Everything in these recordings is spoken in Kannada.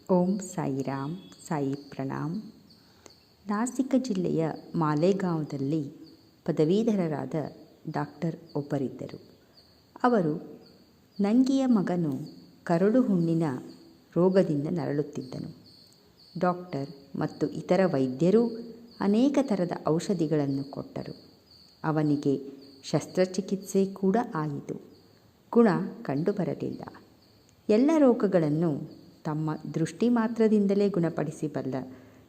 ಓಂ ಸಾಯಿರಾಮ್, ಸಾಯಿ ಪ್ರಣಾಮ್. ನಾಸಿಕ ಜಿಲ್ಲೆಯ ಮಾಲೇಗಾಂವದಲ್ಲಿ ಪದವೀಧರರಾದ ಡಾಕ್ಟರ್ ಒಬ್ಬರಿದ್ದರು. ಅವರು ನಂಗಿಯ ಮಗನು ಕರಡು ಹುಣ್ಣಿನ ರೋಗದಿಂದ ನರಳುತ್ತಿದ್ದನು. ಡಾಕ್ಟರ್ ಮತ್ತು ಇತರ ವೈದ್ಯರೂ ಅನೇಕ ಥರದ ಔಷಧಿಗಳನ್ನು ಕೊಟ್ಟರು. ಅವನಿಗೆ ಶಸ್ತ್ರಚಿಕಿತ್ಸೆ ಕೂಡ ಆಯಿತು. ಗುಣ ಕಂಡುಬರಲಿಲ್ಲ. ಎಲ್ಲ ರೋಗಗಳನ್ನು ತಮ್ಮ ದೃಷ್ಟಿ ಮಾತ್ರದಿಂದಲೇ ಗುಣಪಡಿಸಬಲ್ಲ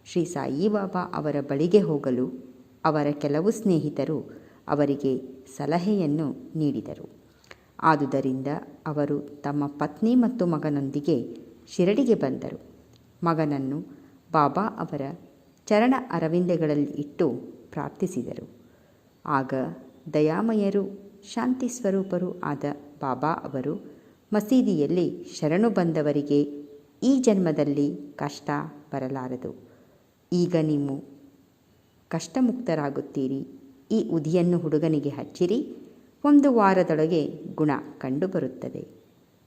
ಶ್ರೀ ಸಾಯಿಬಾಬಾ ಅವರ ಬಳಿಗೆ ಹೋಗಲು ಅವರ ಕೆಲವು ಸ್ನೇಹಿತರು ಅವರಿಗೆ ಸಲಹೆಯನ್ನು ನೀಡಿದರು. ಆದುದರಿಂದ ಅವರು ತಮ್ಮ ಪತ್ನಿ ಮತ್ತು ಮಗನೊಂದಿಗೆ ಶಿರಡಿಗೆ ಬಂದರು. ಮಗನನ್ನು ಬಾಬಾ ಅವರ ಚರಣ ಅರವಿಂದಗಳಲ್ಲಿ ಇಟ್ಟು ಪ್ರಾರ್ಥಿಸಿದರು. ಆಗ ದಯಾಮಯರು, ಶಾಂತಿ ಸ್ವರೂಪರೂ ಆದ ಬಾಬಾ ಅವರು ಮಸೀದಿಯಲ್ಲಿ ಶರಣು ಬಂದವರಿಗೆ ಈ ಜನ್ಮದಲ್ಲಿ ಕಷ್ಟ ಬರಲಾರದು. ಈಗ ನೀವು ಕಷ್ಟಮುಕ್ತರಾಗುತ್ತೀರಿ. ಈ ಉದಿಯನ್ನು ಹುಡುಗನಿಗೆ ಹಚ್ಚಿರಿ. 1 ವಾರದೊಳಗೆ ಗುಣ ಕಂಡುಬರುತ್ತದೆ.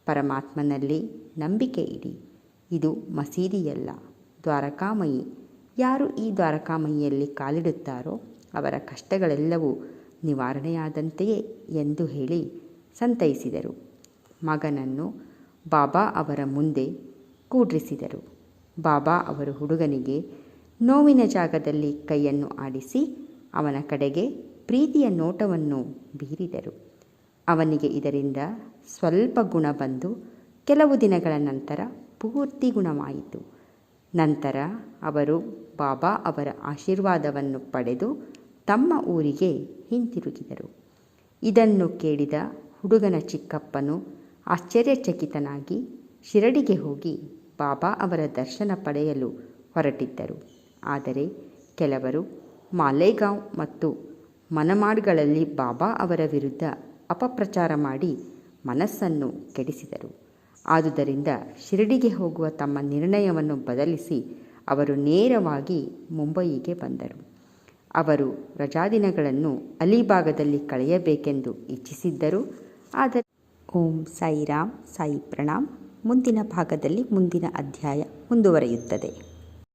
ಪರಮಾತ್ಮನಲ್ಲಿ ನಂಬಿಕೆ ಇಡಿ. ಇದು ಮಸೀದಿಯಲ್ಲ, ದ್ವಾರಕಾಮಯಿ. ಯಾರು ಈ ದ್ವಾರಕಾಮಯಿಯಲ್ಲಿ ಕಾಲಿಡುತ್ತಾರೋ ಅವರ ಕಷ್ಟಗಳೆಲ್ಲವೂ ನಿವಾರಣೆಯಾದಂತೆಯೇ ಎಂದು ಹೇಳಿ ಸಂತೈಸಿದರು. ಮಗನನ್ನು ಬಾಬಾ ಅವರ ಮುಂದೆ ಕೂಡ್ರಿಸಿದರು. ಬಾಬಾ ಅವರು ಹುಡುಗನಿಗೆ ನೋವಿನ ಜಾಗದಲ್ಲಿ ಕೈಯನ್ನು ಆಡಿಸಿ ಅವನ ಕಡೆಗೆ ಪ್ರೀತಿಯ ನೋಟವನ್ನು ಬೀರಿದರು. ಅವನಿಗೆ ಇದರಿಂದ ಸ್ವಲ್ಪ ಗುಣ ಬಂದು ಕೆಲವು ದಿನಗಳ ನಂತರ ಪೂರ್ತಿ ಗುಣವಾಯಿತು. ನಂತರ ಅವರು ಬಾಬಾ ಅವರ ಆಶೀರ್ವಾದವನ್ನು ಪಡೆದು ತಮ್ಮ ಊರಿಗೆ ಹಿಂತಿರುಗಿದರು. ಇದನ್ನು ಕೇಳಿದ ಹುಡುಗನ ಚಿಕ್ಕಪ್ಪನು ಆಶ್ಚರ್ಯಚಕಿತನಾಗಿ ಶಿರಡಿಗೆ ಹೋಗಿ ಬಾಬಾ ಅವರ ದರ್ಶನ ಪಡೆಯಲು ಹೊರಟಿದ್ದರು. ಆದರೆ ಕೆಲವರು ಮಾಲೇಗಾಂವ್ ಮತ್ತು ಮನಮಾಡ್ಗಳಲ್ಲಿ ಬಾಬಾ ಅವರ ವಿರುದ್ಧ ಅಪಪ್ರಚಾರ ಮಾಡಿ ಮನಸ್ಸನ್ನು ಕೆಡಿಸಿದರು. ಆದುದರಿಂದ ಶಿರಡಿಗೆ ಹೋಗುವ ತಮ್ಮ ನಿರ್ಣಯವನ್ನು ಬದಲಿಸಿ ಅವರು ನೇರವಾಗಿ ಮುಂಬಯಿಗೆ ಬಂದರು. ಅವರು ರಜಾದಿನಗಳನ್ನು ಅಲಿಬಾಗದಲ್ಲಿ ಕಳೆಯಬೇಕೆಂದು ಇಚ್ಛಿಸಿದ್ದರು. ಆದರೆ ಓಂ ಸಾಯಿರಾಮ್, ಸಾಯಿ ಪ್ರಣಾಮ್. ಮುಂದಿನ ಭಾಗದಲ್ಲಿ ಮುಂದಿನ ಅಧ್ಯಾಯ ಮುಂದುವರಿಯುತ್ತದೆ.